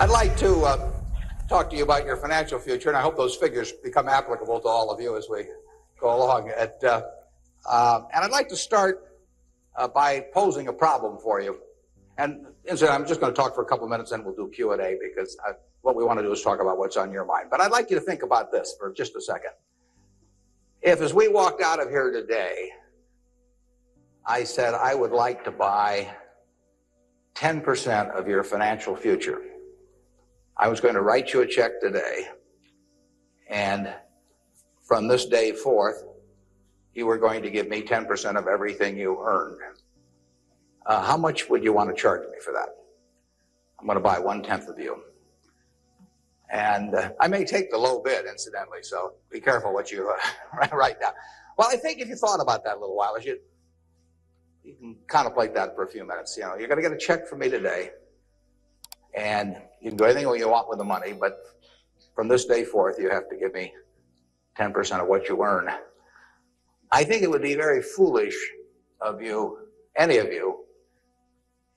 I'd like to talk to you about your financial future, and I hope those figures become applicable to all of you as we go along. And I'd like to start by posing a problem for you. And I'm just going to talk for a couple of minutes, and we'll do Q&A, because what we want to do is talk about what's on your mind. But I'd like you to think about this for just a second. If, as we walked out of here today, I said I would like to buy 10% of your financial future, I was going to write you a check today, and from this day forth, you were going to give me 10% of everything you earned. How much would you want to charge me for that? I'm going to buy 1/10 of you. And I may take the low bid, incidentally, so be careful what you write down. Well, I think if you thought about that a little while, you can contemplate that for a few minutes. You know, you're going to get a check from me today, and you can do anything you want with the money, but from this day forth, you have to give me 10% of what you earn. I think it would be very foolish of you, any of you,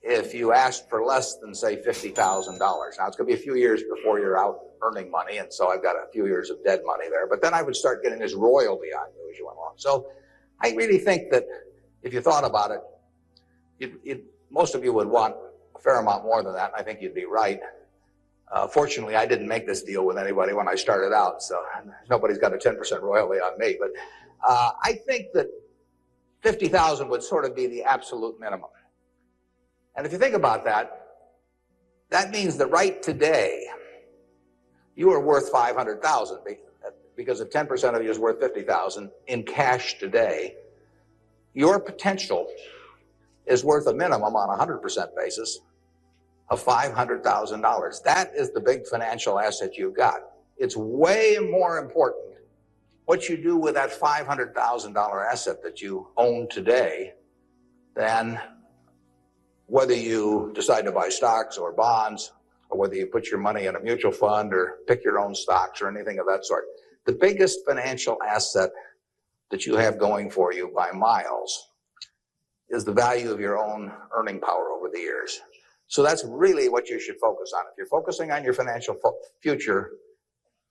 if you asked for less than, say, $50,000. Now, it's going to be a few years before you're out earning money, and so I've got a few years of dead money there, but then I would start getting this royalty on you as you went along. So I really think that if you thought about it, most of you would want a fair amount more than that, and I think you'd be right. Fortunately, I didn't make this deal with anybody when I started out, so nobody's got a 10% royalty on me. But I think that $50,000 would sort of be the absolute minimum. And if you think about that, that means that right today, you are worth $500,000, because if 10% of you is worth $50,000 in cash today, your potential is worth a minimum on a 100% basis of $500,000. That is the big financial asset you've got. It's way more important what you do with that $500,000 asset that you own today than whether you decide to buy stocks or bonds, or whether you put your money in a mutual fund or pick your own stocks or anything of that sort. The biggest financial asset that you have going for you by miles is the value of your own earning power over the years. So that's really what you should focus on. If you're focusing on your financial future,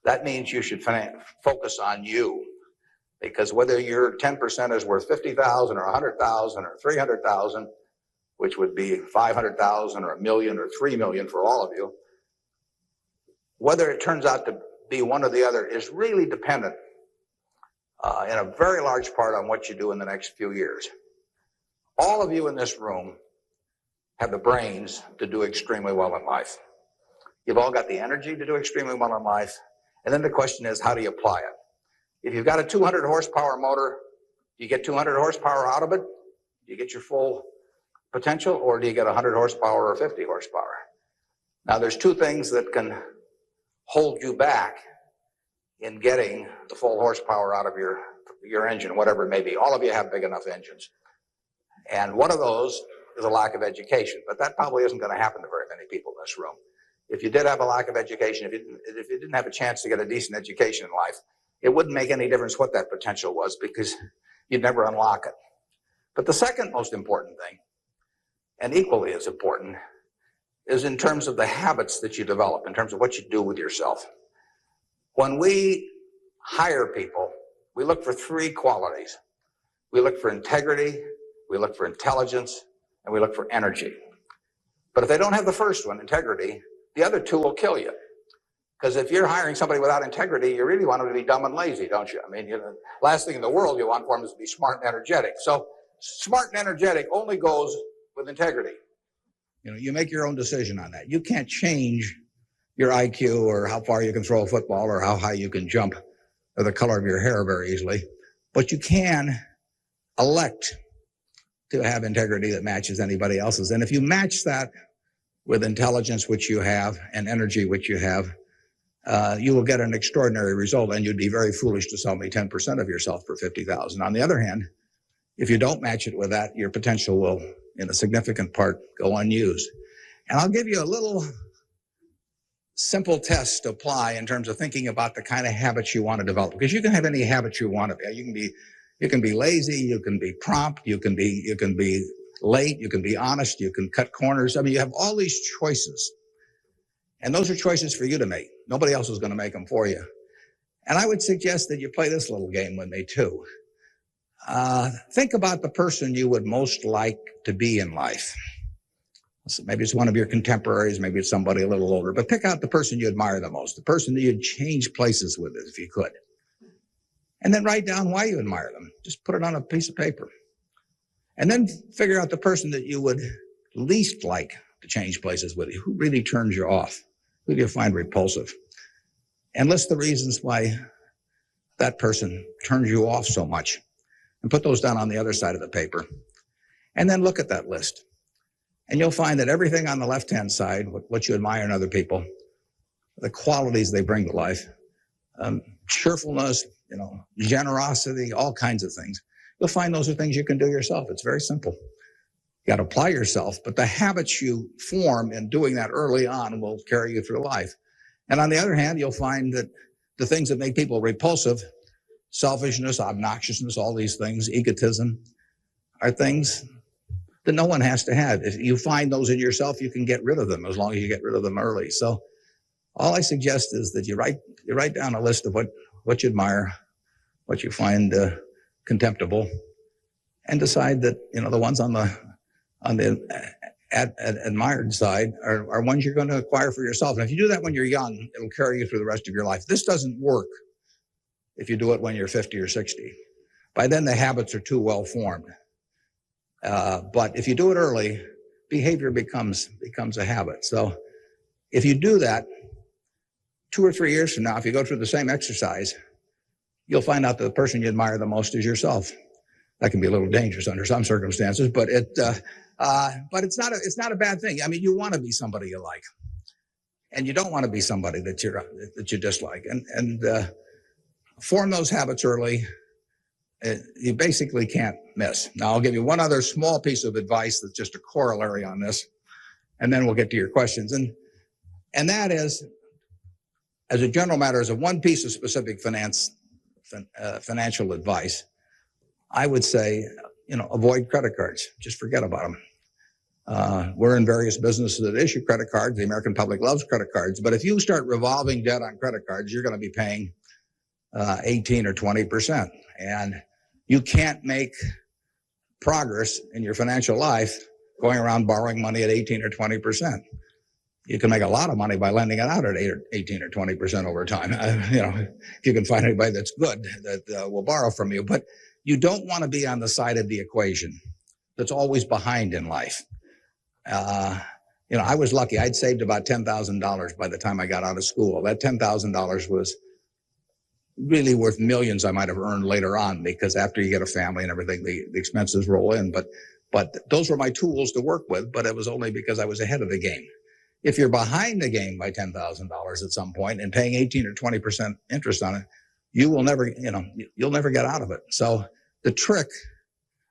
that means you should focus on you. Because whether your 10% is worth $50,000 or $100,000 or $300,000, which would be $500,000 or $1 million or $3 million for all of you, whether it turns out to be one or the other is really dependent in a very large part on what you do in the next few years. All of you in this room have the brains to do extremely well in life. You've all got the energy to do extremely well in life. And then the question is, how do you apply it? If you've got a 200 horsepower motor, do you get 200 horsepower out of it? Do you get your full potential, or do you get 100 horsepower or 50 horsepower? Now, there's two things that can hold you back in getting the full horsepower out of your engine, whatever it may be. All of you have big enough engines. And one of those is a lack of education, but that probably isn't going to happen to very many people in this room. If you did have a lack of education, if you didn't have a chance to get a decent education in life, it wouldn't make any difference what that potential was, because you'd never unlock it. But the second most important thing, and equally as important, is in terms of the habits that you develop, in terms of what you do with yourself. When we hire people, we look for three qualities. We look for integrity, we look for intelligence, and we look for energy. But if they don't have the first one, integrity, the other two will kill you. Because if you're hiring somebody without integrity, you really want them to be dumb and lazy, don't you? I mean, last thing in the world you want for them is to be smart and energetic. So smart and energetic only goes with integrity. You know, you make your own decision on that. You can't change your IQ or how far you can throw a football or how high you can jump or the color of your hair very easily. But you can elect to have integrity that matches anybody else's. And if you match that with intelligence, which you have, and energy, which you have, you will get an extraordinary result, and you'd be very foolish to sell me 10% of yourself for $50,000. On the other hand, if you don't match it with that, your potential will, in a significant part, go unused. And I'll give you a little simple test to apply in terms of thinking about the kind of habits you want to develop, because you can have any habits you want to be. You can be lazy, you can be prompt, you can be late, you can be honest, you can cut corners. I mean, you have all these choices. And those are choices for you to make. Nobody else is going to make them for you. And I would suggest that you play this little game with me too. Think about the person you would most like to be in life. So maybe it's one of your contemporaries, maybe it's somebody a little older, but pick out the person you admire the most, the person that you'd change places with if you could. And then write down why you admire them. Just put it on a piece of paper. And then figure out the person that you would least like to change places with you. Who really turns you off? Who do you find repulsive? And list the reasons why that person turns you off so much. And put those down on the other side of the paper. And then look at that list. And you'll find that everything on the left-hand side, what you admire in other people, the qualities they bring to life, cheerfulness, generosity, all kinds of things. You'll find those are things you can do yourself. It's very simple. You got to apply yourself, but the habits you form in doing that early on will carry you through life. And on the other hand, you'll find that the things that make people repulsive, selfishness, obnoxiousness, all these things, egotism, are things that no one has to have. If you find those in yourself, you can get rid of them as long as you get rid of them early. So all I suggest is that you write down a list of what you admire, what you find contemptible, and decide that the ones on the admired side are ones you're going to acquire for yourself. And if you do that when you're young, it'll carry you through the rest of your life. This doesn't work if you do it when you're 50 or 60. By then, the habits are too well formed. But if you do it early, behavior becomes a habit. So if you do that, 2 or 3 years from now, if you go through the same exercise, you'll find out that the person you admire the most is yourself. That can be a little dangerous under some circumstances, but it's not a bad thing. I mean, you want to be somebody you like, and you don't want to be somebody that you dislike. And form those habits early. You basically can't miss. Now, I'll give you one other small piece of advice that's just a corollary on this, and then we'll get to your questions. And that is, as a general matter, as a one piece of specific financial advice, I would say, avoid credit cards. Just forget about them. We're in various businesses that issue credit cards. The American public loves credit cards. But if you start revolving debt on credit cards, you're going to be paying 18 or 20%. And you can't make progress in your financial life going around borrowing money at 18 or 20%. You can make a lot of money by lending it out at 18 or 20% over time. If you can find anybody that's good that will borrow from you. But you don't want to be on the side of the equation that's always behind in life. I was lucky. I'd saved about $10,000 by the time I got out of school. That $10,000 was really worth millions I might have earned later on, because after you get a family and everything, the expenses roll in. But those were my tools to work with, but it was only because I was ahead of the game. If you're behind the game by $10,000 at some point and paying 18 or 20% interest on it, you will never, you'll never get out of it. So the trick,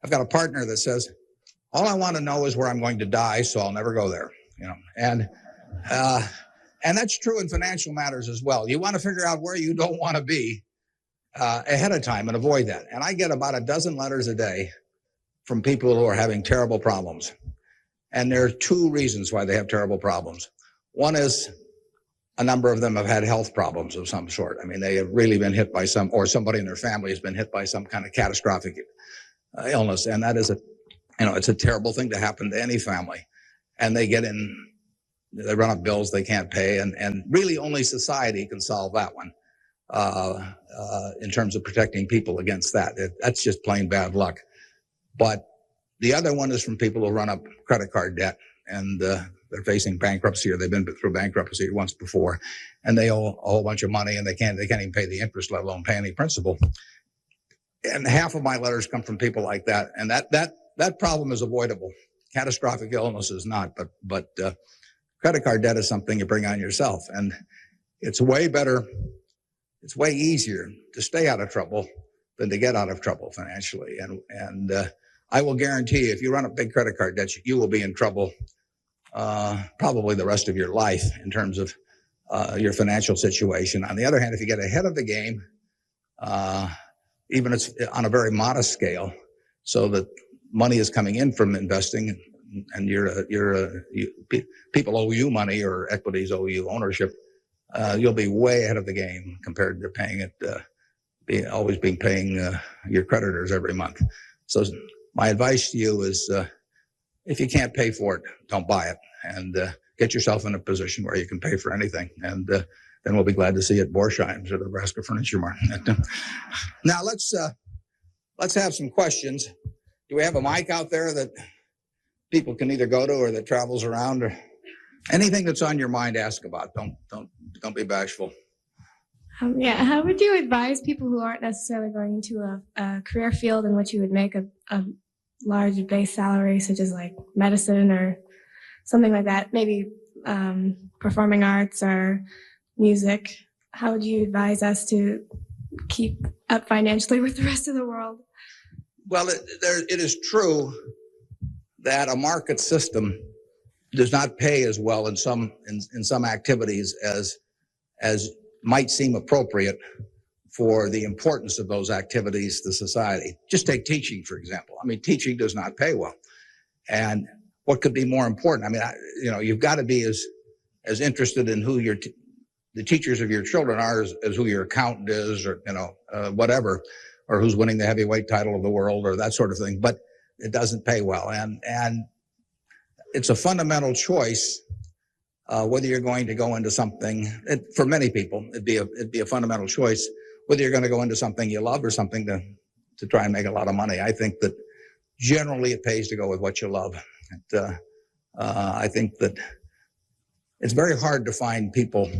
I've got a partner that says, all I want to know is where I'm going to die, so I'll never go there, and that's true in financial matters as well. You want to figure out where you don't want to be ahead of time and avoid that. And I get about a dozen letters a day from people who are having terrible problems. And there are 2 reasons why they have terrible problems. One is a number of them have had health problems of some sort. I mean, they have really been hit by or somebody in their family has been hit by some kind of catastrophic illness. And that is it's a terrible thing to happen to any family. And they run up bills they can't pay. And really only society can solve that one in terms of protecting people against that. That's just plain bad luck. But the other one is from people who run up credit card debt, and they're facing bankruptcy, or they've been through bankruptcy once before, and they owe a whole bunch of money, and they can't even pay the interest, let alone pay any principal. And half of my letters come from people like that, and that problem is avoidable. Catastrophic illness is not, but credit card debt is something you bring on yourself, and it's way better. It's way easier to stay out of trouble than to get out of trouble financially, and I will guarantee you, if you run up big credit card debts, you will be in trouble probably the rest of your life in terms of your financial situation. On the other hand, if you get ahead of the game, even it's on a very modest scale, so that money is coming in from investing, and people owe you money or equities owe you ownership, you'll be way ahead of the game compared to paying it, paying your creditors every month. So my advice to you is, if you can't pay for it, don't buy it, and get yourself in a position where you can pay for anything. And then we'll be glad to see you at Borsheim's or the Nebraska Furniture Market. Now let's have some questions. Do we have a mic out there that people can either go to or that travels around, or anything that's on your mind? Ask about. Don't be bashful. How would you advise people who aren't necessarily going into a career field in which you would make a large base salary, such as like medicine or something like that, maybe performing arts or music? How would you advise us to keep up financially with the rest of the world? Well, it is true that a market system does not pay as well in some activities as might seem appropriate for the importance of those activities to society. Just take teaching, for example. I mean, teaching does not pay well. And what could be more important? I mean, you've got to be as interested in who the teachers of your children are as who your accountant is, or, whatever, or who's winning the heavyweight title of the world, or that sort of thing. But it doesn't pay well. And it's a fundamental choice, whether you're going to go into something. For many people, it'd be a fundamental choice whether you're going to go into something you love or something to try and make a lot of money. I think that generally it pays to go with what you love. I think that it's very hard to find people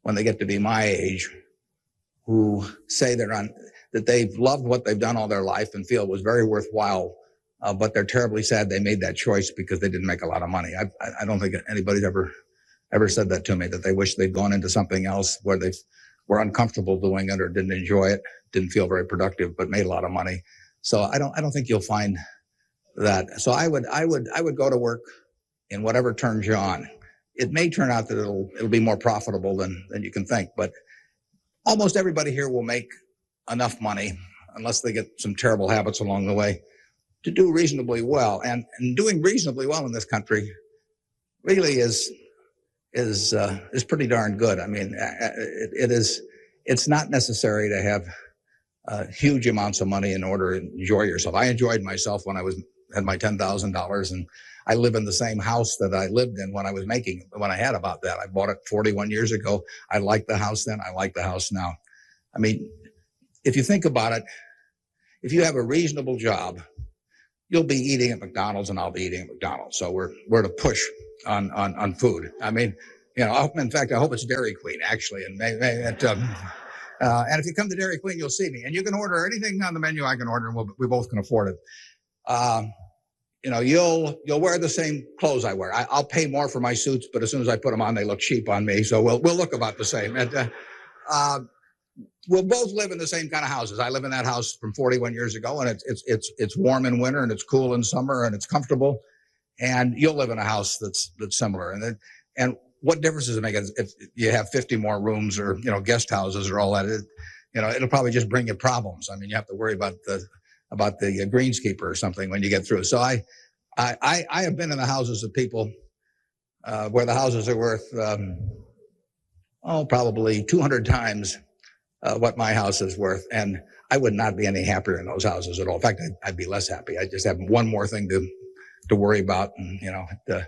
when they get to be my age who say that they've loved what they've done all their life and feel it was very worthwhile, but they're terribly sad they made that choice because they didn't make a lot of money. I don't think anybody's ever said that to me, that they wish they'd gone into something else where they were uncomfortable doing it or didn't enjoy it, didn't feel very productive, but made a lot of money. So I don't think you'll find that. So I would go to work in whatever turns you on. It may turn out that it'll be more profitable than you can think, but almost everybody here will make enough money, unless they get some terrible habits along the way, to do reasonably well. And doing reasonably well in this country really is pretty darn good. I mean, it's not necessary to have huge amounts of money in order to enjoy yourself. I enjoyed myself when I had my $10,000, and I live in the same house that I lived in when I had about that. I bought it 41 years ago. I liked the house then. I like the house now. I mean, if you think about it, if you have a reasonable job, you'll be eating at McDonald's and I'll be eating at McDonald's. So we're to push on food. I mean, in fact, I hope it's Dairy Queen, actually. And and if you come to Dairy Queen, you'll see me. And you can order anything on the menu I can order, and we both can afford it. You'll wear the same clothes I wear. I'll pay more for my suits, but as soon as I put them on, they look cheap on me. So we'll look about the same. And we'll both live in the same kind of houses. I live in that house from 41 years ago, and it's warm in winter and it's cool in summer and it's comfortable. And you'll live in a house that's similar. And what difference does it make if you have 50 more rooms or guest houses or all that? It'll probably just bring you problems. I mean, you have to worry about the greenskeeper or something when you get through. So I have been in the houses of people where the houses are worth probably 200 times what my house is worth, and I would not be any happier in those houses at all. In fact, I'd be less happy. I just have one more thing to worry about, and the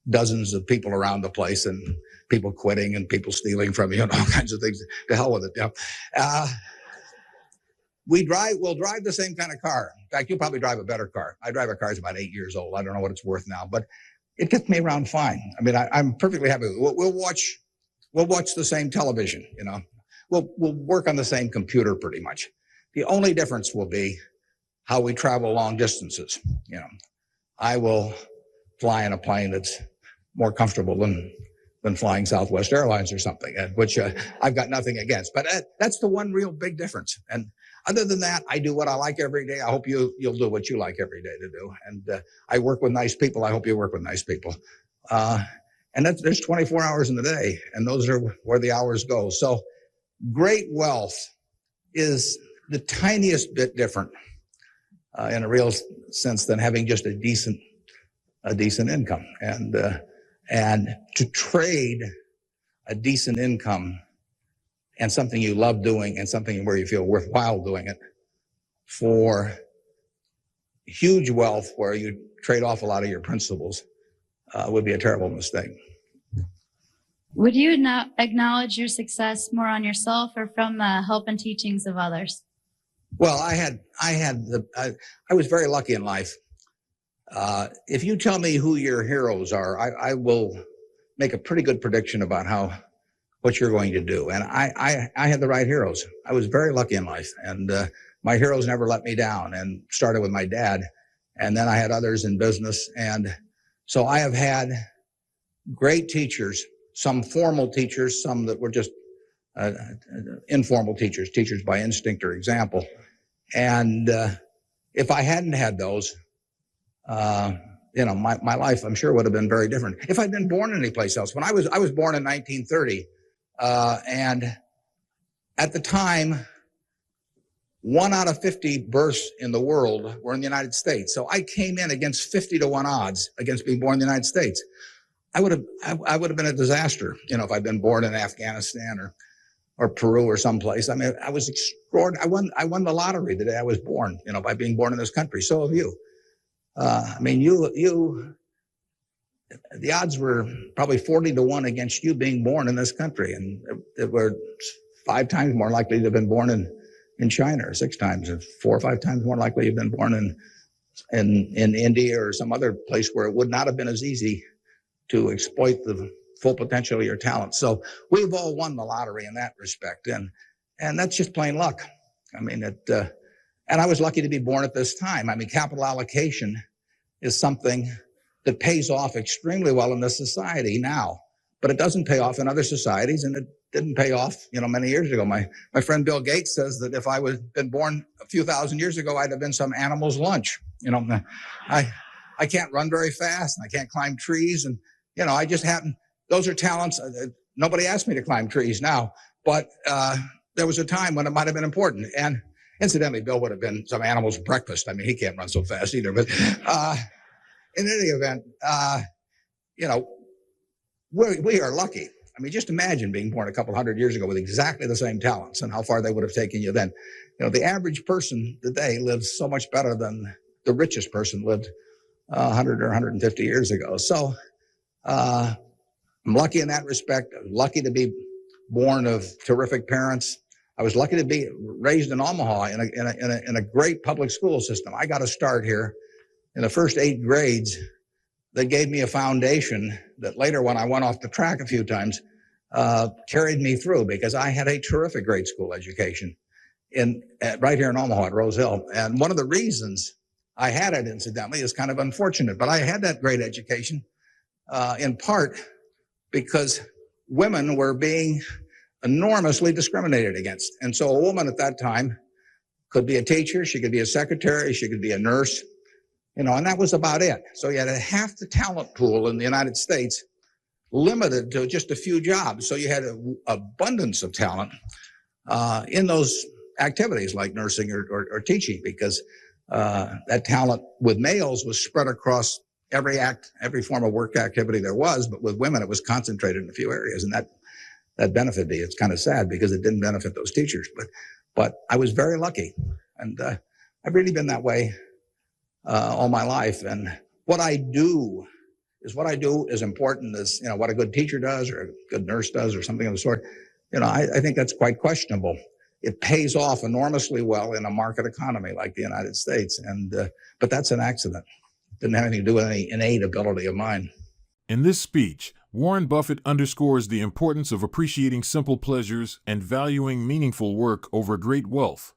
dozens of people around the place, and people quitting, and people stealing from you, and all kinds of things. To hell with it. We'll drive the same kind of car. In fact, you'll probably drive a better car. I drive a car that's about 8 years old. I don't know what it's worth now, but it gets me around fine. I mean, I'm perfectly happy. We'll watch the same television. We'll work on the same computer pretty much. The only difference will be how we travel long distances. I will fly in a plane that's more comfortable than flying Southwest Airlines or something, which I've got nothing against. But that's the one real big difference. And other than that, I do what I like every day. I hope you'll do what you like every day to do. And I work with nice people. I hope you work with nice people. And there's 24 hours in the day, and those are where the hours go. So great wealth is the tiniest bit different in a real sense than having just a decent a decent income. And to trade a decent income and something you love doing and something where you feel worthwhile doing it for huge wealth where you trade off a lot of your principles would be a terrible mistake. Would you now acknowledge your success more on yourself or from the help and teachings of others? Well, I was very lucky in life. If you tell me who your heroes are, I will make a pretty good prediction about what you're going to do. And I had the right heroes. I was very lucky in life, and my heroes never let me down. And started with my dad, and then I had others in business, and so I have had great teachers. Some formal teachers, some that were just informal teachers by instinct or example. And if I hadn't had those, my life, I'm sure, would have been very different. If I'd been born anyplace else. When I was born in 1930, and at the time, 1 out of 50 births in the world were in the United States. So I came in against 50-1 odds against being born in the United States. I would have been a disaster, if I'd been born in Afghanistan or Peru or someplace. I mean, I was extraordinary. I won the lottery the day I was born, by being born in this country. So have you. The odds were probably 40-1 against you being born in this country, and it were 5 times more likely to have been born in China, or 6 times, or 4 or 5 times more likely to have been born in India or some other place where it would not have been as easy to exploit the full potential of your talent. So we've all won the lottery in that respect, and that's just plain luck. I mean, and I was lucky to be born at this time. I mean, capital allocation is something that pays off extremely well in this society now, but it doesn't pay off in other societies, and it didn't pay off, many years ago. My friend Bill Gates says that if I was been born a few thousand years ago, I'd have been some animal's lunch. I can't run very fast, and I can't climb trees, and I just happen. Those are talents. Nobody asked me to climb trees now, but there was a time when it might have been important. And incidentally, Bill would have been some animal's breakfast. I mean, he can't run so fast either. But in any event, we are lucky. I mean, just imagine being born a couple hundred years ago with exactly the same talents and how far they would have taken you then. The average person today lives so much better than the richest person lived 100 or 150 years ago. So I'm lucky in that respect. I'm lucky to be born of terrific parents. I was lucky to be raised in Omaha in a great public school system. I got to start here in the first 8 grades. They gave me a foundation that later, when I went off the track a few times, carried me through, because I had a terrific grade school education right here in Omaha at Rose Hill. And one of the reasons I had it, incidentally, is kind of unfortunate, but I had that great education in part because women were being enormously discriminated against. And so a woman at that time could be a teacher, she could be a secretary, she could be a nurse, and that was about it. So you had half the talent pool in the United States limited to just a few jobs. So you had an abundance of talent in those activities like nursing or teaching, because that talent with males was spread across every form of work activity there was, but with women it was concentrated in a few areas, and that benefited me. It's kind of sad because it didn't benefit those teachers, but I was very lucky, and I've really been that way all my life. And what I do is important as what a good teacher does or a good nurse does or something of the sort. I think that's quite questionable. It pays off enormously well in a market economy like the United States, but that's an accident. It didn't have anything to do with any innate ability of mine. In this speech, Warren Buffett underscores the importance of appreciating simple pleasures and valuing meaningful work over great wealth.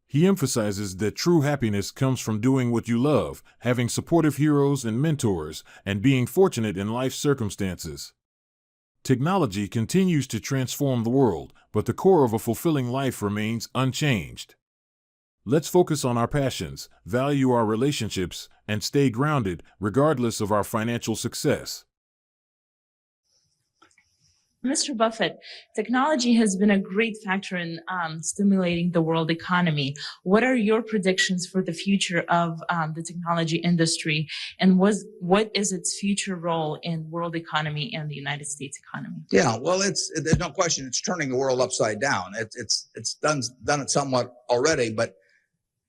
He emphasizes that true happiness comes from doing what you love, having supportive heroes and mentors, and being fortunate in life's circumstances. Technology continues to transform the world, but the core of a fulfilling life remains unchanged. Let's focus on our passions, value our relationships, and stay grounded, regardless of our financial success. Mr. Buffett, technology has been a great factor in stimulating the world economy. What are your predictions for the future of the technology industry, and what is its future role in world economy and the United States economy? Yeah, well, there's no question it's turning the world upside down. It's done it somewhat already, but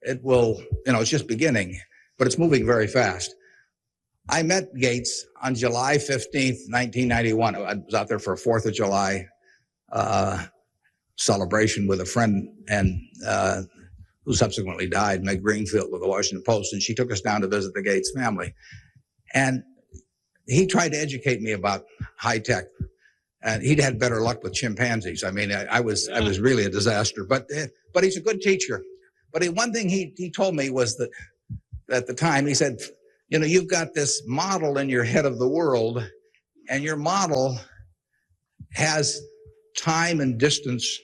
it will, it's just beginning, but it's moving very fast. I met Gates on July 15th, 1991. I was out there for a 4th of July celebration with a friend and who subsequently died, Meg Greenfield with the Washington Post, and she took us down to visit the Gates family. And he tried to educate me about high tech, and he'd had better luck with chimpanzees. I mean, I was really a disaster, but he's a good teacher. But one thing he told me was that at the time, he said, you've got this model in your head of the world, and your model has time and distance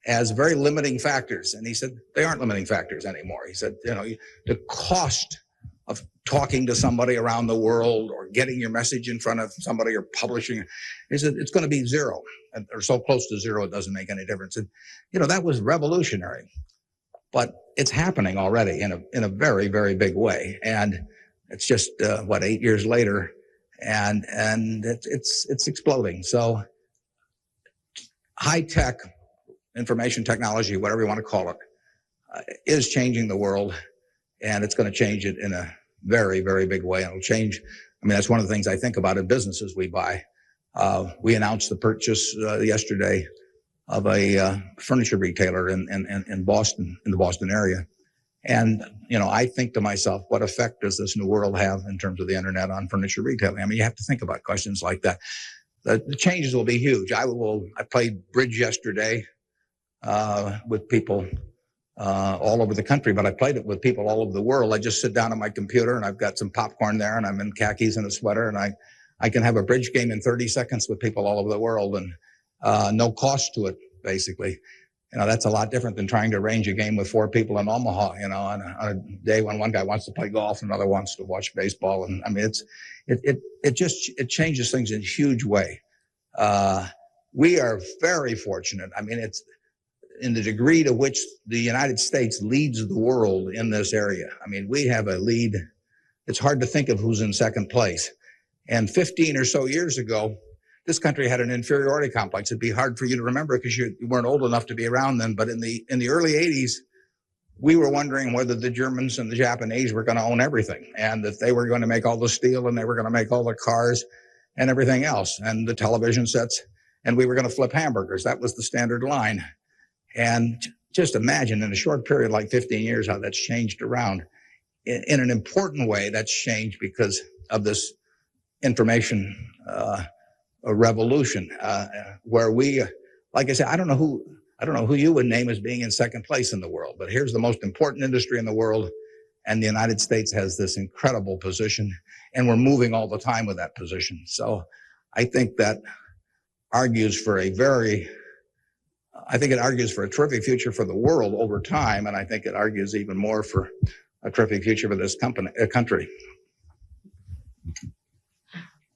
as very limiting factors. And he said, they aren't limiting factors anymore. He said, the cost of talking to somebody around the world or getting your message in front of somebody or publishing, he said, it's going to be zero, or so close to zero it doesn't make any difference. And, that was revolutionary. But it's happening already in a very, very big way. And it's just, 8 years later, and it's exploding. So high tech, information technology, whatever you want to call it, is changing the world, and it's going to change it in a very, very big way. It'll change. I mean, that's one of the things I think about in businesses we buy. We announced the purchase yesterday of a furniture retailer in Boston, in the Boston area. And, I think to myself, what effect does this new world have in terms of the internet on furniture retailing? I mean, you have to think about questions like that. The changes will be huge. I played bridge yesterday with people all over the country, but I played it with people all over the world. I just sit down on my computer and I've got some popcorn there and I'm in khakis and a sweater, and I can have a bridge game in 30 seconds with people all over the world, and no cost to it, basically. That's a lot different than trying to arrange a game with 4 people in Omaha, on a day when one guy wants to play golf and another wants to watch baseball. And I mean, it changes things in a huge way. We are very fortunate. I mean, it's in the degree to which the United States leads the world in this area. I mean, we have a lead. It's hard to think of who's in second place. And 15 or so years ago, this country had an inferiority complex. It'd be hard for you to remember because you weren't old enough to be around then. But in the early 80s, we were wondering whether the Germans and the Japanese were going to own everything, and that they were going to make all the steel and they were going to make all the cars and everything else, and the television sets, and we were going to flip hamburgers. That was the standard line. And just imagine in a short period like 15 years how that's changed around. In an important way, that's changed because of this information a revolution, where we, like I said, I don't know who you would name as being in second place in the world, but here's the most important industry in the world, and the United States has this incredible position, and we're moving all the time with that position. So I think that argues for it argues for a terrific future for the world over time, and I think it argues even more for a terrific future for this country.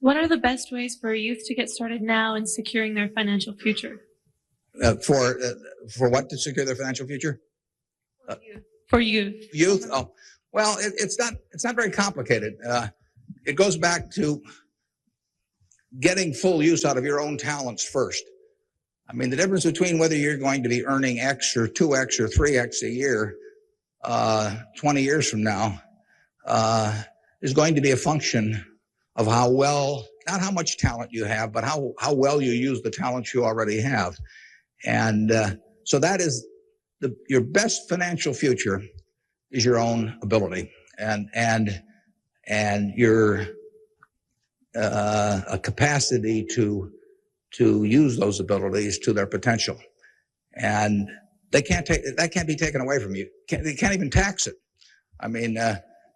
What are the best ways for youth to get started now in securing their financial future? For what to secure their financial future? For youth. Youth? Oh, well, it's not very complicated. It goes back to getting full use out of your own talents first. I mean, the difference between whether you're going to be earning X or 2X or 3X a year 20 years from now is going to be a function of how well, not how much talent you have, but how well you use the talents you already have. And so that is your best financial future is your own ability and your a capacity to use those abilities to their potential. And that can't be taken away from you. They can't even tax it. I mean,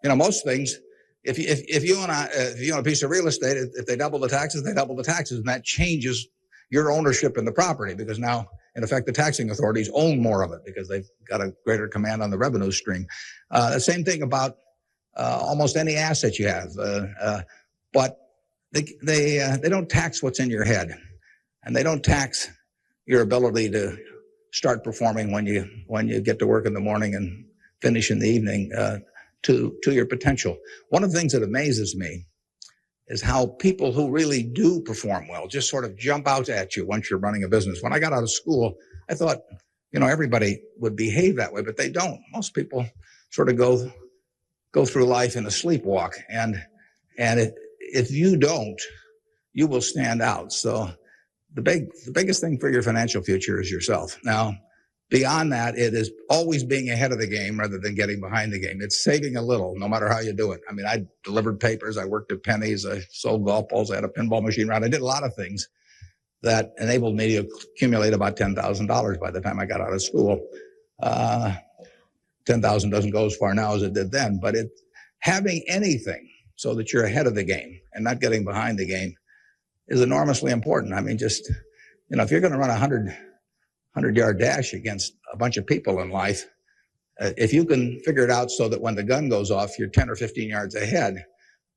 most things, if you own a piece of real estate, if they double the taxes, they double the taxes, and that changes your ownership in the property, because now, in effect, the taxing authorities own more of it because they've got a greater command on the revenue stream. The same thing about almost any asset you have, but they don't tax what's in your head. and they don't tax your ability to start performing when you get to work in the morning and finish in the evening to your potential. One of the things that amazes me is how people who really do perform well just sort of jump out at you once you're running a business. When I got out of school, I thought, everybody would behave that way, but they don't. Most people sort of go through life in a sleepwalk, and if you don't, you will stand out. So the biggest thing for your financial future is yourself. Now, beyond that, it is always being ahead of the game rather than getting behind the game. It's saving a little, no matter how you do it. I mean, I delivered papers, I worked at Penny's, I sold golf balls, I had a pinball machine around. I did a lot of things that enabled me to accumulate about $10,000 by the time I got out of school. 10,000 doesn't go as far now as it did then, but having anything so that you're ahead of the game and not getting behind the game is enormously important. I mean, just, if you're going to run a 100-yard dash against a bunch of people in life, if you can figure it out so that when the gun goes off, you're 10 or 15 yards ahead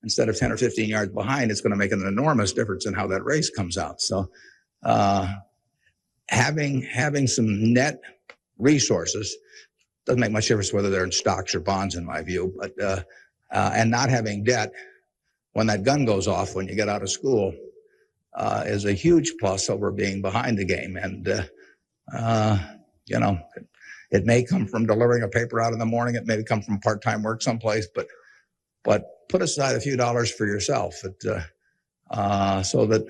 instead of 10 or 15 yards behind, it's going to make an enormous difference in how that race comes out. So having some net resources doesn't make much difference whether they're in stocks or bonds, in my view, but and not having debt when that gun goes off when you get out of school is a huge plus over being behind the game. And it may come from delivering a paper out in the morning. It may come from part-time work someplace, but put aside a few dollars for yourself so that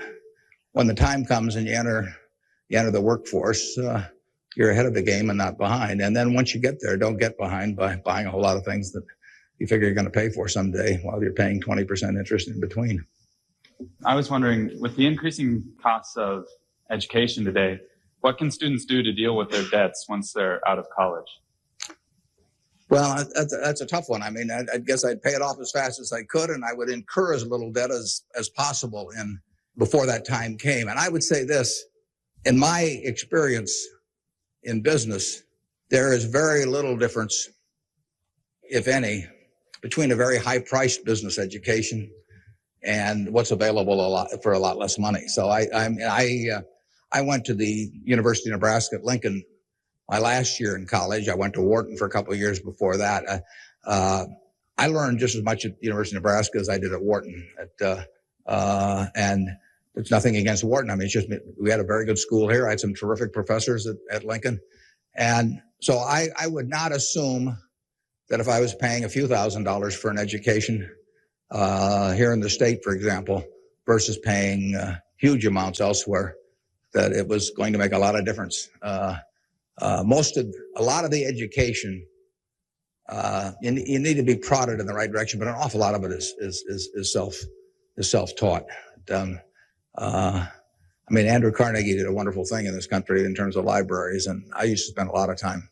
when the time comes and you enter the workforce, you're ahead of the game and not behind. And then once you get there, don't get behind by buying a whole lot of things that you figure you're going to pay for someday while you're paying 20% interest in between. I was wondering, with the increasing costs of education today, what can students do to deal with their debts once they're out of college? Well, that's a tough one. I mean, I guess I'd pay it off as fast as I could, and I would incur as little debt as possible before that time came. And I would say this, in my experience in business, there is very little difference, if any, between a very high-priced business education and what's available for a lot less money. So I went to the University of Nebraska at Lincoln my last year in college. I went to Wharton for a couple of years before that. I learned just as much at the University of Nebraska as I did at Wharton. And it's nothing against Wharton. I mean, it's just we had a very good school here. I had some terrific professors at Lincoln. And so I would not assume that if I was paying a few $1,000s for an education here in the state, for example, versus paying huge amounts elsewhere, that it was going to make a lot of difference. A lot of the education, you need to be prodded in the right direction, but an awful lot of it is self-taught. I mean, Andrew Carnegie did a wonderful thing in this country in terms of libraries, and I used to spend a lot of time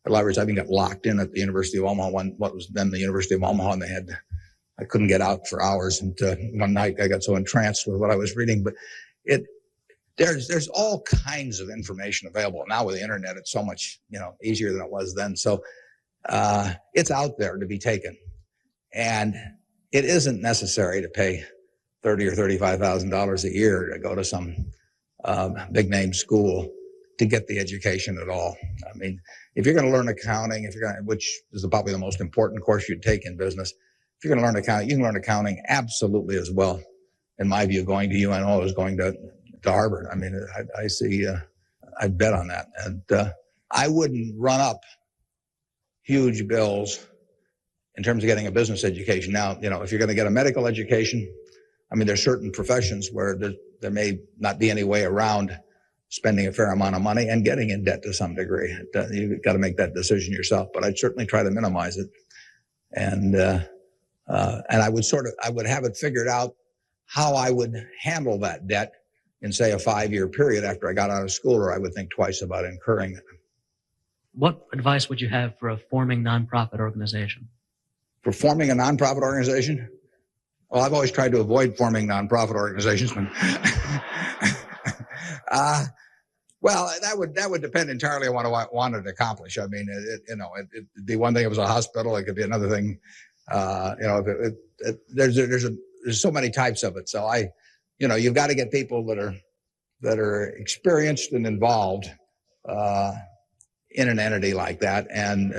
at libraries. I even got locked in at the University of Omaha, what was then the University of Omaha, and I couldn't get out for hours. And one night I got so entranced with what I was reading, but there's all kinds of information available now with the internet. It's so much easier than it was then. So it's out there to be taken, and it isn't necessary to pay $30,000 or $35,000 a year to go to some big name school to get the education at all. I mean, if you're going to learn accounting, which is probably the most important course you'd take in business, if you're going to learn accounting, you can learn accounting absolutely as well, in my view, going to UNO as going to Harvard. I mean, I see, I'd bet on that. And I wouldn't run up huge bills in terms of getting a business education. Now, if you're going to get a medical education, I mean, there's certain professions where there may not be any way around spending a fair amount of money and getting in debt to some degree. You've got to make that decision yourself, but I'd certainly try to minimize it. And I would have it figured out how I would handle that debt in, say, a 5-year period after I got out of school, or I would think twice about incurring it. What advice would you have for a forming nonprofit organization? For forming a nonprofit organization? Well, I've always tried to avoid forming nonprofit organizations. Well, that would depend entirely on what I wanted to accomplish. I mean, it'd be one thing if it was a hospital. It could be another thing. There's so many types of it. So you've got to get people that are that are experienced and involved in an entity like that. And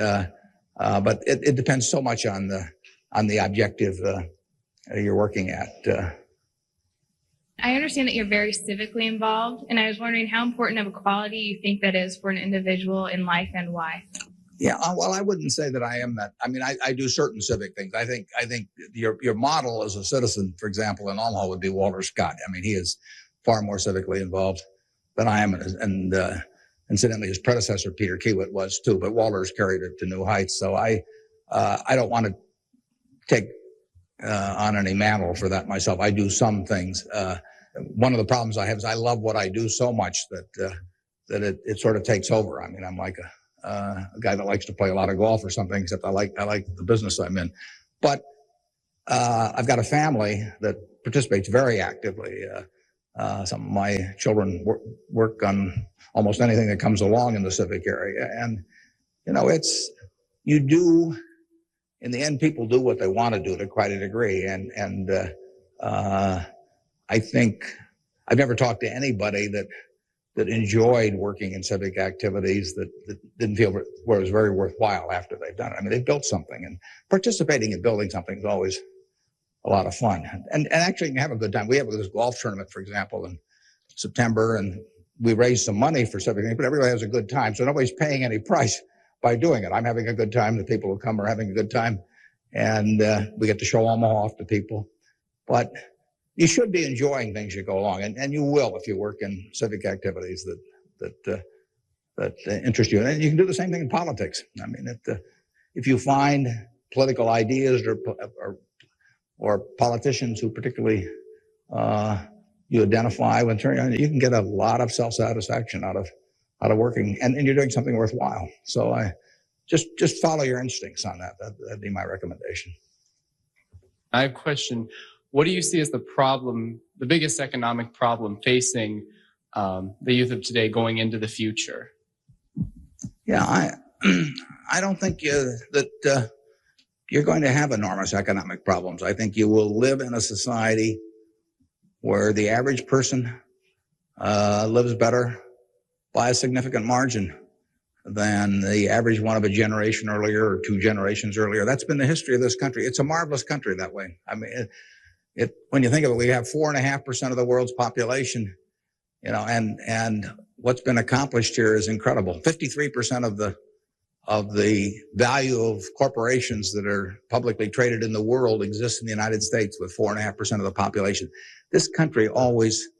but it depends so much on the objective you're working at. I understand that you're very civically involved, and I was wondering how important of a quality you think that is for an individual in life and why. Yeah, well, I wouldn't say that I am that. I mean, I do certain civic things. I think your model as a citizen, for example, in Omaha would be Walter Scott. I mean, he is far more civically involved than I am, and incidentally, his predecessor Peter Kiewit was too. But Walter's carried it to new heights. So I don't want to take on any mantle for that myself. I do some things. One of the problems I have is I love what I do so much that it sort of takes over. I mean, I'm like a guy that likes to play a lot of golf or something, except I like the business I'm in. But I've got a family that participates very actively. Some of my children work on almost anything that comes along in the civic area. And, you know, in the end, people do what they want to do to quite a degree. And I think I've never talked to anybody that enjoyed working in civic activities that didn't feel where it was very worthwhile after they've done it. I mean, they've built something, and participating in building something is always a lot of fun. And actually you can have a good time. We have this golf tournament, for example, in September, and we raise some money for civic things, but everybody has a good time. So nobody's paying any price by doing it. I'm having a good time. The people who come are having a good time. And we get to show Omaha off to people. But you should be enjoying things you go along, and you will if you work in civic activities that interest you. And you can do the same thing in politics. I mean, if you find political ideas or politicians who particularly you identify with, you can get a lot of self-satisfaction out of working, and you're doing something worthwhile. So I just follow your instincts on that. That'd be my recommendation. I have a question. What do you see as the biggest economic problem facing the youth of today going into the future? Yeah, I don't think that you're going to have enormous economic problems. I think you will live in a society where the average person lives better by a significant margin than the average one of a generation earlier or two generations earlier. That's been the history of this country. It's a marvelous country that way. I mean, when you think of it, we have 4.5% of the world's population, you know, and what's been accomplished here is incredible. 53% of the value of corporations that are publicly traded in the world exists in the United States with 4.5% of the population. This country always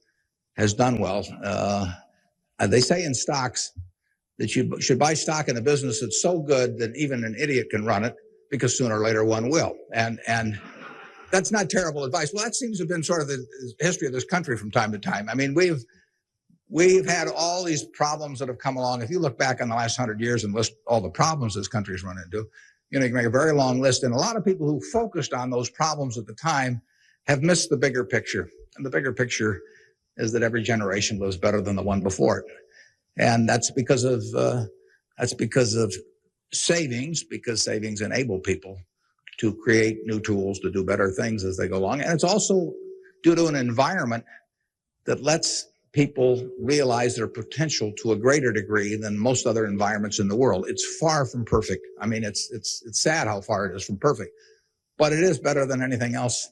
has done well. They say in stocks that you should buy stock in a business that's so good that even an idiot can run it, because sooner or later one will. And that's not terrible advice. Well, that seems to have been sort of the history of this country from time to time. I mean, we've had all these problems that have come along. If you look back on the last 100 years and list all the problems this country's run into, you know, you can make a very long list. And a lot of people who focused on those problems at the time have missed the bigger picture. And the bigger picture is that every generation lives better than the one before it. And that's because of savings, because savings enable people to create new tools to do better things as they go along. And it's also due to an environment that lets people realize their potential to a greater degree than most other environments in the world. It's far from perfect. I mean, it's sad how far it is from perfect, but it is better than anything else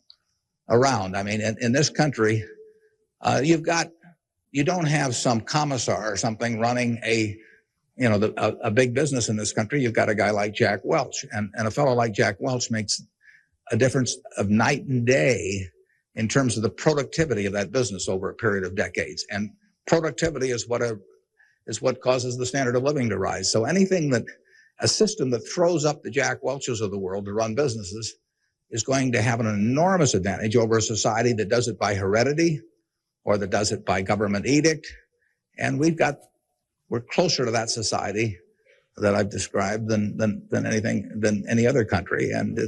around. I mean, in this country, you don't have some commissar or something running a big business in this country. You've got a guy like Jack Welch, and a fellow like Jack Welch makes a difference of night and day in terms of the productivity of that business over a period of decades. And productivity is what causes the standard of living to rise. So a system that throws up the Jack Welches of the world to run businesses is going to have an enormous advantage over a society that does it by heredity or that does it by government edict. And we're closer to that society that I've described than any other country. And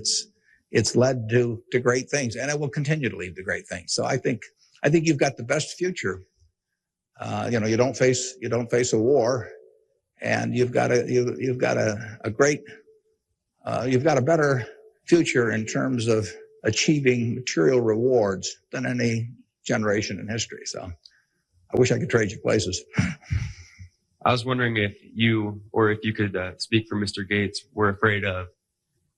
it's led to great things, and it will continue to lead to great things. So I think you've got the best future. You don't face a war, and you've got a better future in terms of achieving material rewards than any generation in history. So I wish I could trade you places. I was wondering if you could speak for Mr. Gates, were afraid of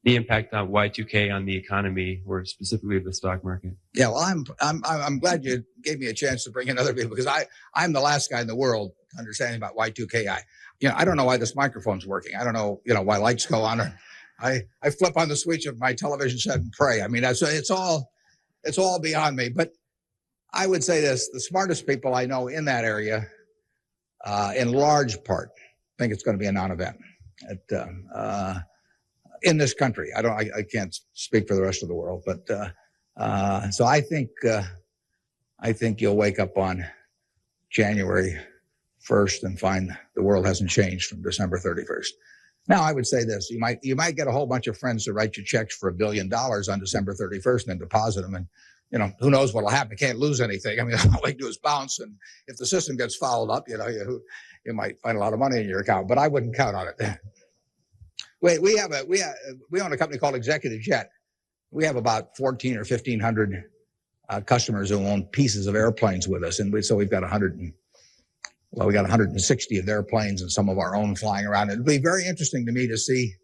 the impact of Y2K on the economy, or specifically the stock market. Yeah, well, I'm glad you gave me a chance to bring in other people, because I'm the last guy in the world understanding about Y2K. I don't know why this microphone's working. I don't know, why lights go on. Or I flip on the switch of my television set and pray. I mean, it's all beyond me. But I would say this: the smartest people I know in that area, in large part, think it's going to be a non-event. In this country, I can't speak for the rest of the world, but so I think you'll wake up on January 1st and find the world hasn't changed from December 31st. Now, I would say this: you might get a whole bunch of friends to write you checks for $1 billion on December 31st and then deposit them, and who knows what'll happen? You can't lose anything. I mean, all they do is bounce, and if the system gets fouled up, you might find a lot of money in your account. But I wouldn't count on it. We own a company called Executive Jet. We have about 1,400 or 1,500 customers who own pieces of airplanes with us, and we've got 160 of their planes and some of our own flying around. It'll be very interesting to me to see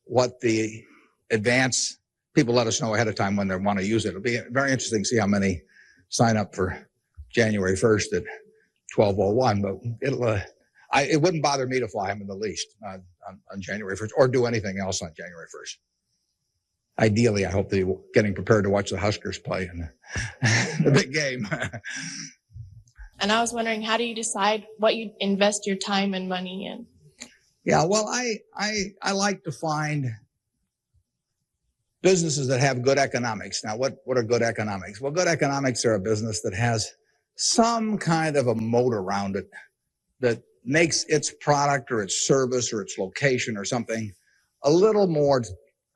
what the advance people let us know ahead of time when they want to use it. It'll be very interesting to see how many sign up for January 1st at 12:01. But it wouldn't bother me to fly them in the least on January 1st, or do anything else on January 1st. Ideally, I hope they're getting prepared to watch the Huskers play in the big game. And I was wondering, how do you decide what you invest your time and money in? Yeah, well, I like to find businesses that have good economics. Now, what are good economics? Well, good economics are a business that has some kind of a moat around it that makes its product or its service or its location or something a little more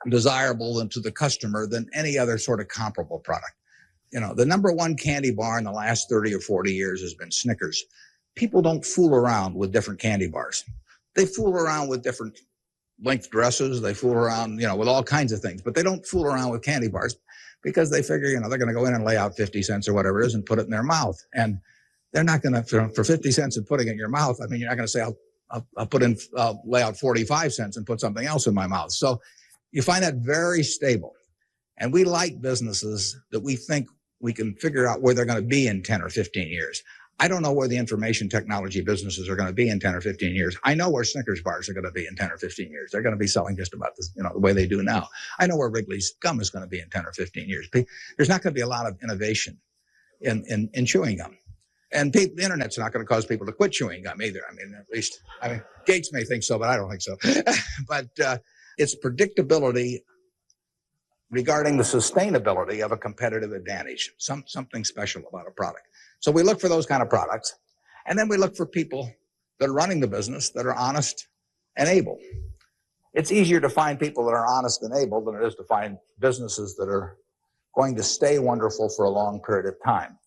desirable to the customer than any other sort of comparable product. The number one candy bar in the last 30 or 40 years has been Snickers. People don't fool around with different candy bars. They fool around with different length dresses. They fool around, with all kinds of things, but they don't fool around with candy bars because they figure, they're going to go in and lay out 50 cents or whatever it is and put it in their mouth. And they're not going to, for 50 cents and putting it in your mouth, I mean, you're not going to say, I'll lay out 45 cents and put something else in my mouth. So you find that very stable. And we like businesses that we think we can figure out where they're going to be in 10 or 15 years. I don't know where the information technology businesses are going to be in 10 or 15 years. I know where Snickers bars are going to be in 10 or 15 years. They're going to be selling just about this, the way they do now. I know where Wrigley's gum is going to be in 10 or 15 years. There's not going to be a lot of innovation in chewing gum. And the internet's not going to cause people to quit chewing gum either. I mean, Gates may think so, but I don't think so. But it's predictability regarding the sustainability of a competitive advantage, something special about a product. So we look for those kind of products, and then we look for people that are running the business that are honest and able. It's easier to find people that are honest and able than it is to find businesses that are going to stay wonderful for a long period of time.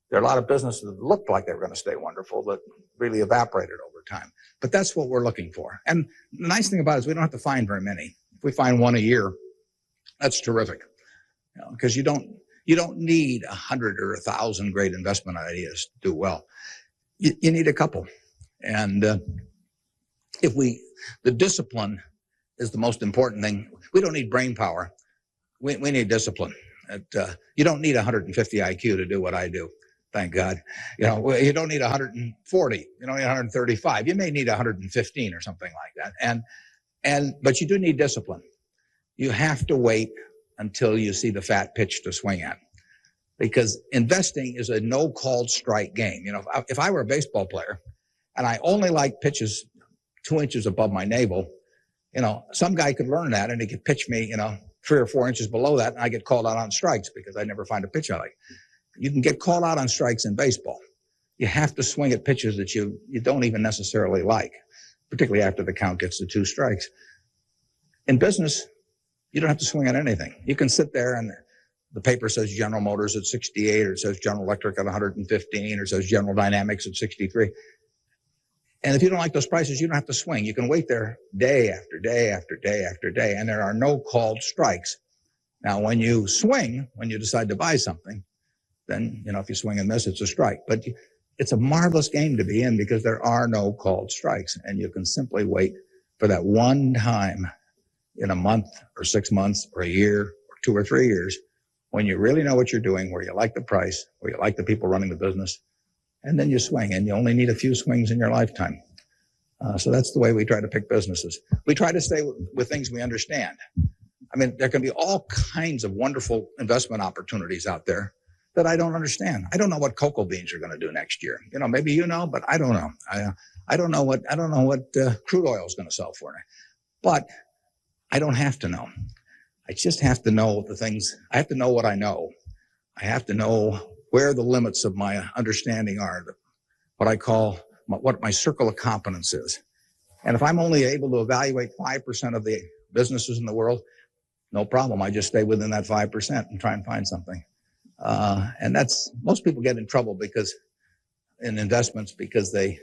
There are a lot of businesses that looked like they were going to stay wonderful that really evaporated over time. But that's what we're looking for. And the nice thing about it is we don't have to find very many. If we find one a year, that's terrific, because you don't need 100 or 1,000 great investment ideas to do well. You need a couple. And the discipline is the most important thing. We don't need brain power. We need discipline. You don't need 150 IQ to do what I do. Thank God. You don't need 140. You don't need 135. You may need 115 or something like that. But you do need discipline. You have to wait until you see the fat pitch to swing at. Because investing is a no-called strike game. If I were a baseball player and I only like pitches 2 inches above my navel, some guy could learn that and he could pitch me, 3 or 4 inches below that, and I get called out on strikes because I never find a pitch I like. You can get called out on strikes in baseball. You have to swing at pitches that you don't even necessarily like, particularly after the count gets to 2 strikes. In business, you don't have to swing at anything. You can sit there and the paper says General Motors at 68, or it says General Electric at 115, or it says General Dynamics at 63. And if you don't like those prices, you don't have to swing. You can wait there day after day after day after day, and there are no called strikes. Now, when you swing, when you decide to buy something, then, if you swing and miss, it's a strike. But it's a marvelous game to be in because there are no called strikes, and you can simply wait for that one time in a month or 6 months or a year or 2 or 3 years when you really know what you're doing, where you like the price, where you like the people running the business, and then you swing, and you only need a few swings in your lifetime. So that's the way we try to pick businesses. We try to stay with things we understand. I mean, there can be all kinds of wonderful investment opportunities out there that I don't understand. I don't know what cocoa beans are going to do next year. You know, maybe you know, but I don't know. I don't know what crude oil is going to sell for. But I don't have to know. I just have to know the things. I have to know what I know. I have to know where the limits of my understanding are, what I call what my circle of competence is. And if I'm only able to evaluate 5% of the businesses in the world, no problem. I just stay within that 5% and try and find something. And that's, most people get in trouble because in investments because they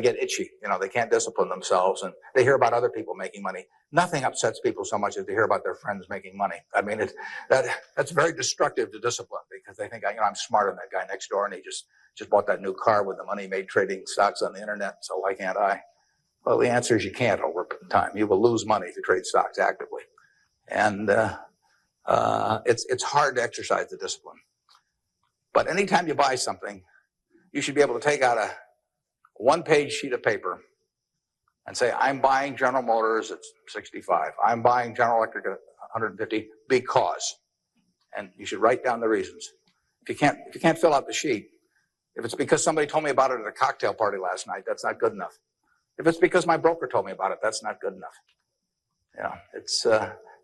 get itchy. You know, they can't discipline themselves, and they hear about other people making money. Nothing upsets people so much as to hear about their friends making money. I mean, that's very destructive to discipline because they think, you know, I'm smarter than that guy next door, and he just bought that new car with the money he made trading stocks on the internet, so why can't I? Well, the answer is you can't over time. You will lose money if you trade stocks actively. And it's hard to exercise the discipline. But anytime you buy something, you should be able to take out a one-page sheet of paper and say, I'm buying General Motors at 65. I'm buying General Electric at 150 because. And you should write down the reasons. If you can't fill out the sheet, if it's because somebody told me about it at a cocktail party last night, that's not good enough. If it's because my broker told me about it, that's not good enough. Yeah, it's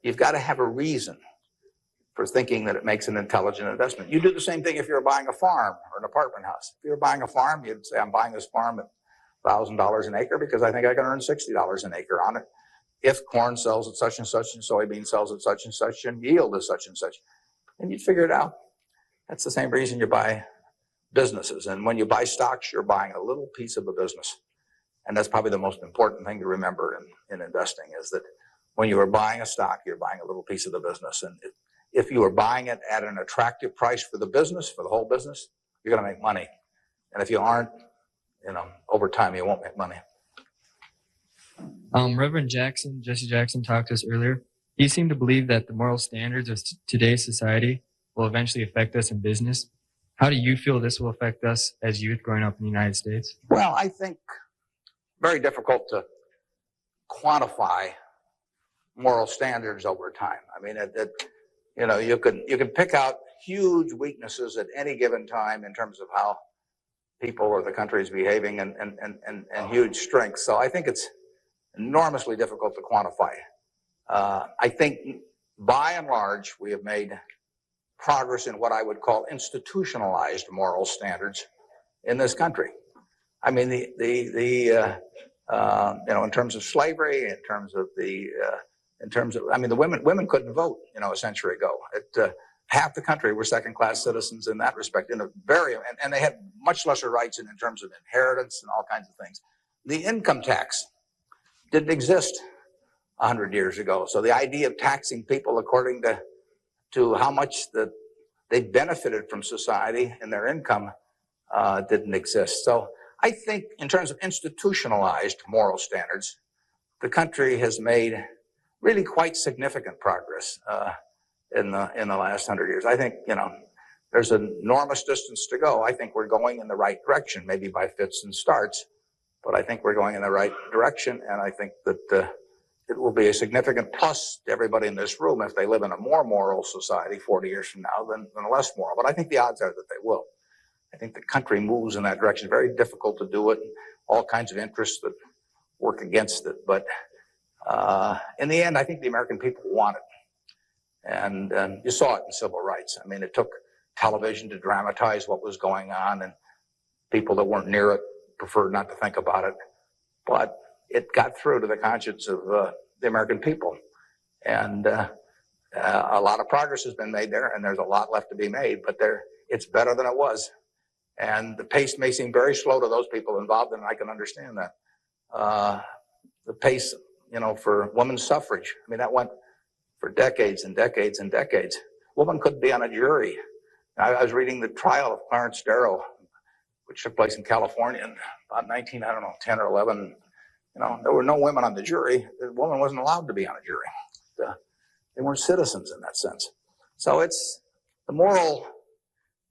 you've got to have a reason for thinking that it makes an intelligent investment. You do the same thing if you're buying a farm or an apartment house. If you're buying a farm, you'd say, I'm buying this farm at $1,000 an acre because I think I can earn $60 an acre on it. If corn sells at such and such, and soybean sells at such, and yield is such and such. And you'd figure it out. That's the same reason you buy businesses. And when you buy stocks, you're buying a little piece of a business. And that's probably the most important thing to remember in investing is that when you are buying a stock, you're buying a little piece of the business. And if you are buying it at an attractive price for the business, for the whole business, you're going to make money. And if you aren't, you know, over time, you won't make money. Reverend Jesse Jackson talked to us earlier. He seemed to believe that the moral standards of today's society will eventually affect us in business. How do you feel this will affect us as youth growing up in the United States? Well, I think very difficult to quantify moral standards over time. I mean, you know, you can pick out huge weaknesses at any given time in terms of how people or the country is behaving and huge strengths. So I think it's enormously difficult to quantify. I think by and large, we have made progress in what I would call institutionalized moral standards in this country. I mean, you know, in terms of slavery, in terms of I mean, the women couldn't vote, you know, a century ago. Half the country were second-class citizens in that respect, and they had much lesser rights in terms of inheritance and all kinds of things. The income tax didn't exist 100 years ago. So the idea of taxing people according to how much they benefited from society and their income didn't exist. So I think in terms of institutionalized moral standards, the country has made really quite significant progress in the last 100 years. I think, you know, there's an enormous distance to go. I think we're going in the right direction, maybe by fits and starts, but I think we're going in the right direction, and I think that it will be a significant plus to everybody in this room if they live in a more moral society 40 years from now than a less moral. But I think the odds are that they will. I think the country moves in that direction. It's very difficult to do it, all kinds of interests that work against it. But in the end, I think the American people want it. And you saw it in civil rights. I mean, it took television to dramatize what was going on, and people that weren't near it preferred not to think about it. But it got through to the conscience of the American people. And a lot of progress has been made there, and there's a lot left to be made, but it's better than it was. And the pace may seem very slow to those people involved, and I can understand that. The pace, you know, for women's suffrage, I mean, that went for decades and decades and decades. Women couldn't be on a jury. I was reading the trial of Clarence Darrow which took place in California in about 10 or 11. There were no women on the jury. The woman wasn't allowed to be on a jury. They weren't citizens in that sense. So it's the moral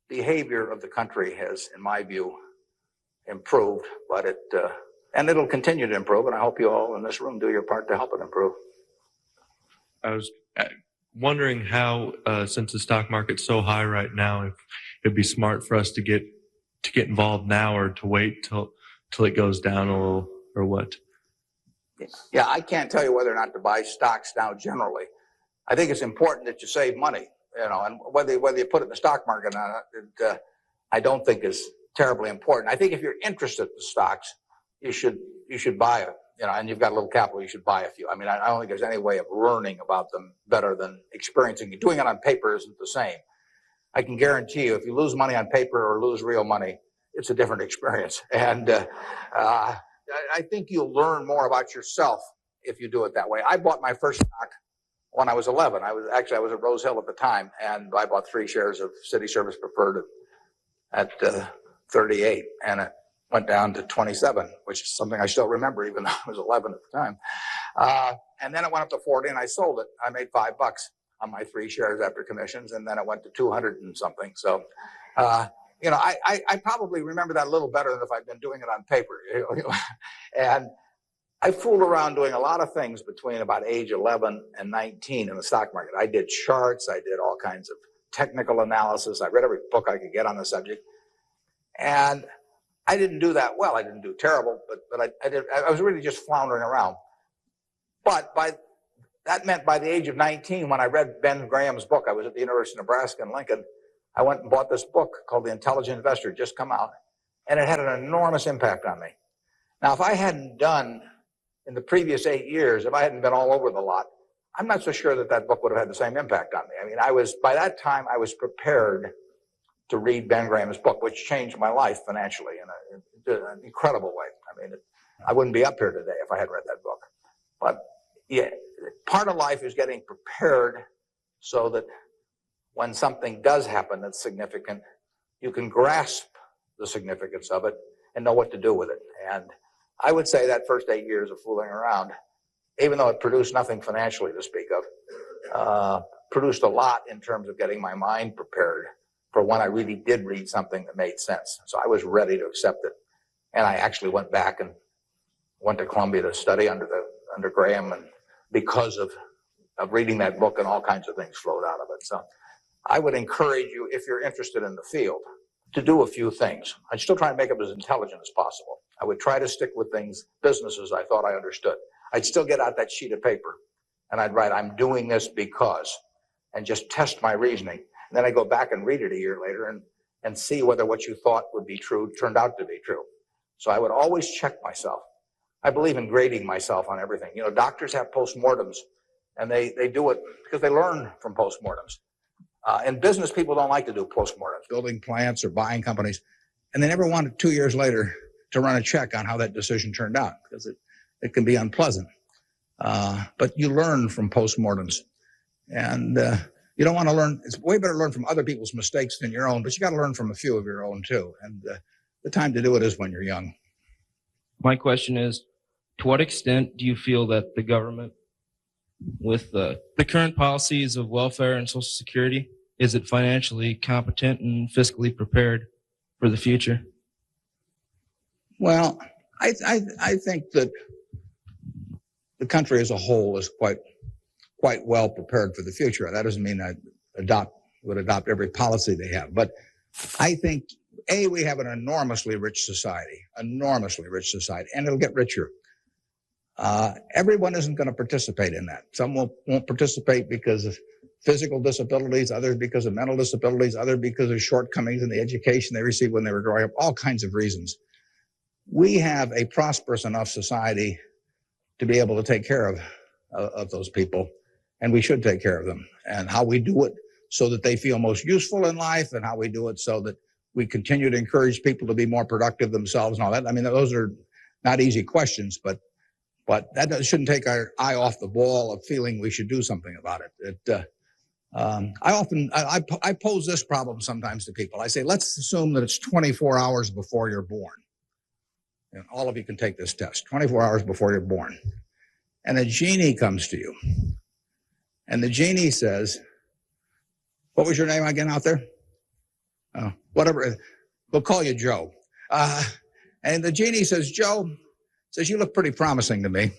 behavior of the country has, in my view, improved, but and it'll continue to improve, and I hope you all in this room do your part to help it improve. I was wondering how, since the stock market's so high right now, if it'd be smart for us to get involved now or to wait till it goes down a little, or what? Yeah, I can't tell you whether or not to buy stocks now generally. I think it's important that you save money, and whether you put it in the stock market or not, I don't think is terribly important. I think if you're interested in stocks, you should buy it, and you've got a little capital, you should buy a few. I mean, I don't think there's any way of learning about them better than experiencing it. Doing it on paper isn't the same. I can guarantee you, if you lose money on paper or lose real money, it's a different experience. And I think you'll learn more about yourself if you do it that way. I bought my first stock when I was 11. I was at Rose Hill at the time, and I bought 3 shares of City Service Preferred at 38, and it went down to 27, which is something I still remember, even though I was 11 at the time. And then it went up to 40, and I sold it. I made $5 on my 3 shares after commissions, and then it went to 200 and something. So, I probably remember that a little better than if I'd been doing it on paper. And I fooled around doing a lot of things between about age 11 and 19 in the stock market. I did charts. I did all kinds of technical analysis. I read every book I could get on the subject. And I didn't do that well. I didn't do terrible, but I was really just floundering around. But that meant by the age of 19, when I read Ben Graham's book, I was at the University of Nebraska in Lincoln, I went and bought this book called The Intelligent Investor, just come out, and it had an enormous impact on me. Now, if I hadn't done in the previous 8 years, if I hadn't been all over the lot, I'm not so sure that book would have had the same impact on me. I mean, by that time, I was prepared to read Ben Graham's book, which changed my life financially in an incredible way. I mean, I wouldn't be up here today if I had read that book. But yeah, part of life is getting prepared so that when something does happen that's significant, you can grasp the significance of it and know what to do with it. And I would say that first 8 years of fooling around, even though it produced nothing financially to speak of, produced a lot in terms of getting my mind prepared for when I really did read something that made sense. So I was ready to accept it. And I actually went back and went to Columbia to study under Graham, and because of reading that book, and all kinds of things flowed out of it. So I would encourage you, if you're interested in the field, to do a few things. I'd still try and make it as intelligent as possible. I would try to stick with businesses I thought I understood. I'd still get out that sheet of paper and I'd write, I'm doing this because, and just test my reasoning. And then I go back and read it a year later and see whether what you thought would be true turned out to be true. So I would always check myself. I believe in grading myself on everything. Doctors have postmortems, and they do it because they learn from postmortems. In business, people don't like to do postmortems, building plants or buying companies, and they never want 2 years later to run a check on how that decision turned out, because it can be unpleasant. But you learn from postmortems, and you don't want to learn. It's way better to learn from other people's mistakes than your own, but you got to learn from a few of your own too. And the time to do it is when you're young. My question is, to what extent do you feel that the government, with the current policies of welfare and Social Security, is it financially competent and fiscally prepared for the future? Well, I think that the country as a whole is quite well prepared for the future. That doesn't mean I would adopt every policy they have, but I think we have an enormously rich society, and it'll get richer. Everyone isn't going to participate in that. Some won't participate because of physical disabilities, others because of mental disabilities, others because of shortcomings in the education they received when they were growing up, all kinds of reasons. We have a prosperous enough society to be able to take care of those people, and we should take care of them. And how we do it so that they feel most useful in life, and how we do it so that we continue to encourage people to be more productive themselves and all that. I mean, those are not easy questions, but that shouldn't take our eye off the ball of feeling we should do something about it. I pose this problem sometimes to people. I say, let's assume that it's 24 hours before you're born. And all of you can take this test, 24 hours before you're born. And a genie comes to you. And the genie says, what was your name again out there? Whatever. We'll call you Joe. And the genie says, Joe, says, you look pretty promising to me.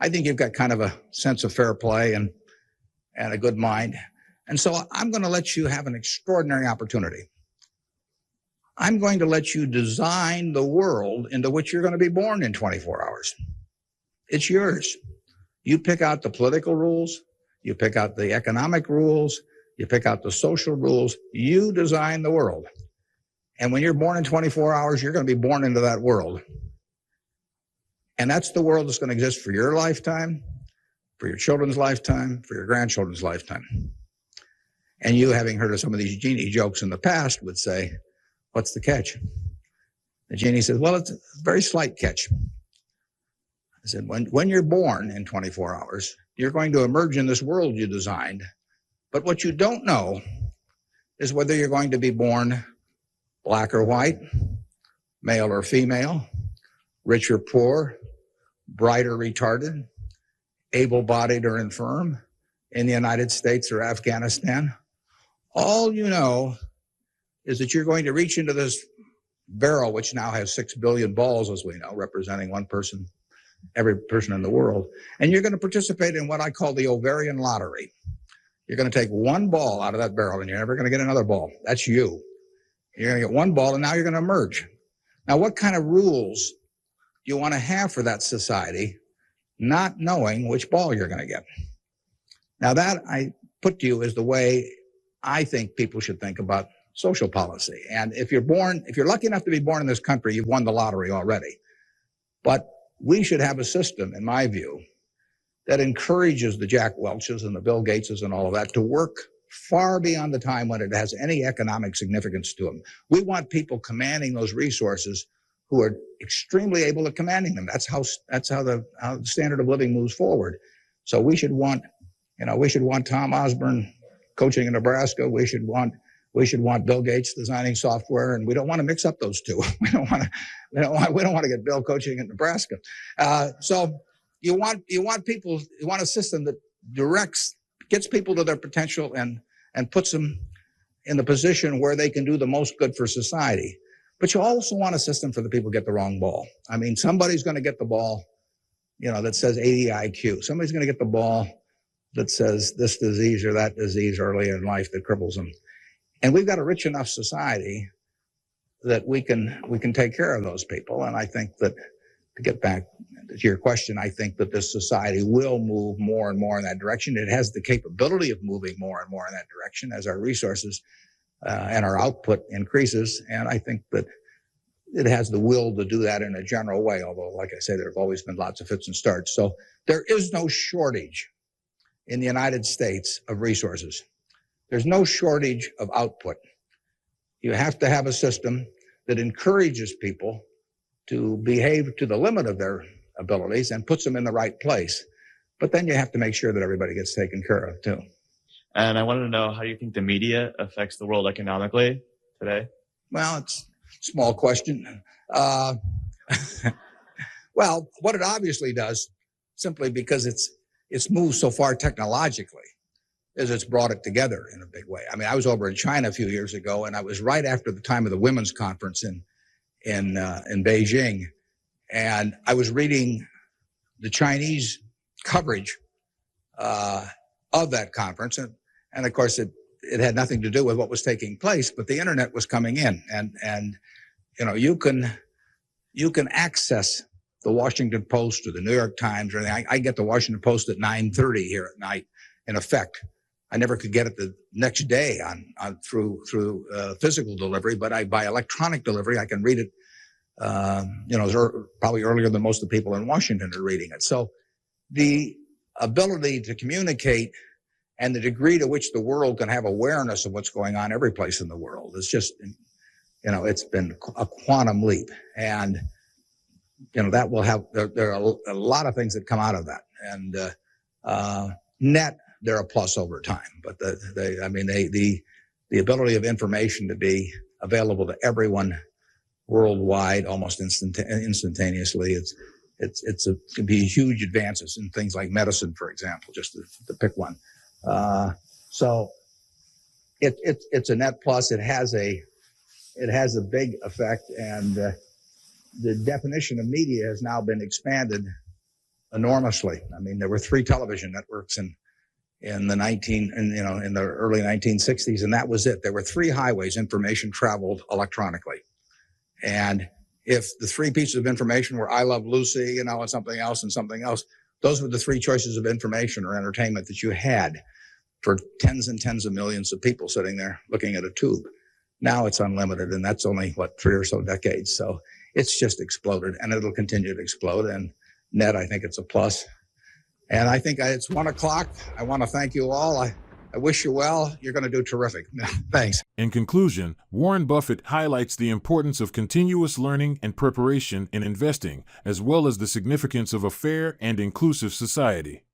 I think you've got kind of a sense of fair play and a good mind. And so I'm going to let you have an extraordinary opportunity. I'm going to let you design the world into which you're going to be born in 24 hours. It's yours. You pick out the political rules. You pick out the economic rules. You pick out the social rules. You design the world. And when you're born in 24 hours, you're going to be born into that world. And that's the world that's going to exist for your lifetime, for your children's lifetime, for your grandchildren's lifetime. And you, having heard of some of these genie jokes in the past, would say, what's the catch? The genie says, well, it's a very slight catch. I said, when you're born in 24 hours, you're going to emerge in this world you designed. But what you don't know is whether you're going to be born black or white, male or female, rich or poor, bright or retarded, able-bodied or infirm, in the United States or Afghanistan. All you know is that you're going to reach into this barrel, which now has 6 billion balls, as we know, representing one person, every person in the world. And you're going to participate in what I call the ovarian lottery. You're going to take one ball out of that barrel, and you're never going to get another ball. That's you. You're going to get one ball, and now you're going to emerge. Now, what kind of rules do you want to have for that society, not knowing which ball you're going to get? Now, that I put to you is the way I think people should think about social policy. And if you're lucky enough to be born in this country, you've won the lottery already. But we should have a system, in my view, that encourages the Jack Welches and the Bill Gateses and all of that to work far beyond the time when it has any economic significance to them. We want people commanding those resources who are extremely able at commanding them. That's how the standard of living moves forward. So we should want Tom Osborne coaching in Nebraska. We should want Bill Gates designing software, and we don't want to mix up those two. We don't want to get Bill coaching in Nebraska. So you want a system that gets people to their potential and puts them in the position where they can do the most good for society. But you also want a system for the people who get the wrong ball. I mean, somebody's going to get the ball, that says 80 IQ. Somebody's going to get the ball that says this disease or that disease early in life that cripples them. And we've got a rich enough society that we can take care of those people. And I think that, to get back to your question, I think that this society will move more and more in that direction. It has the capability of moving more and more in that direction as our resources and our output increases. And I think that it has the will to do that in a general way, although, like I say, there have always been lots of fits and starts. So there is no shortage in the United States of resources. There's no shortage of output. You have to have a system that encourages people to behave to the limit of their abilities and puts them in the right place. But then you have to make sure that everybody gets taken care of, too. And I wanted to know, how do you think the media affects the world economically today? Well, it's a small question. Well, what it obviously does, simply because it's moved so far technologically, is it's brought it together in a big way. I mean, I was over in China a few years ago, and I was right after the time of the women's conference in Beijing, and I was reading the Chinese coverage of that conference, and of course it had nothing to do with what was taking place, but the internet was coming in, and you can access the Washington Post or the New York Times or anything. I get the Washington Post at 9:30 here at night. In effect, I never could get it the next day through physical delivery, but by electronic delivery, I can read it. Probably earlier than most of the people in Washington are reading it. So the ability to communicate and the degree to which the world can have awareness of what's going on every place in the world is just, it's been a quantum leap. And, that will have, there are a lot of things that come out of that. And net they're a plus over time. But the ability of information to be available to everyone worldwide almost instantaneously, it can be huge advances in things like medicine, for example, just to pick one. So it's a net plus. It has a big effect, and the definition of media has now been expanded enormously. I mean, there were 3 television networks in the early 1960s, and that was it. There were 3 highways information traveled electronically. And if the 3 pieces of information were I Love Lucy, and something else and something else, those were the 3 choices of information or entertainment that you had for tens and tens of millions of people sitting there looking at a tube. Now it's unlimited, and that's only, 3 or so decades. So it's just exploded, and it'll continue to explode. And net, I think it's a plus. And I think it's 1 o'clock. I want to thank you all. I wish you well. You're going to do terrific. Thanks. In conclusion, Warren Buffett highlights the importance of continuous learning and preparation in investing, as well as the significance of a fair and inclusive society.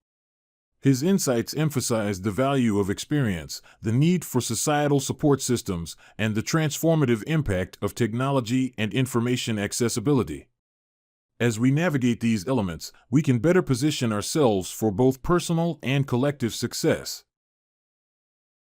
His insights emphasize the value of experience, the need for societal support systems, and the transformative impact of technology and information accessibility. As we navigate these elements, we can better position ourselves for both personal and collective success.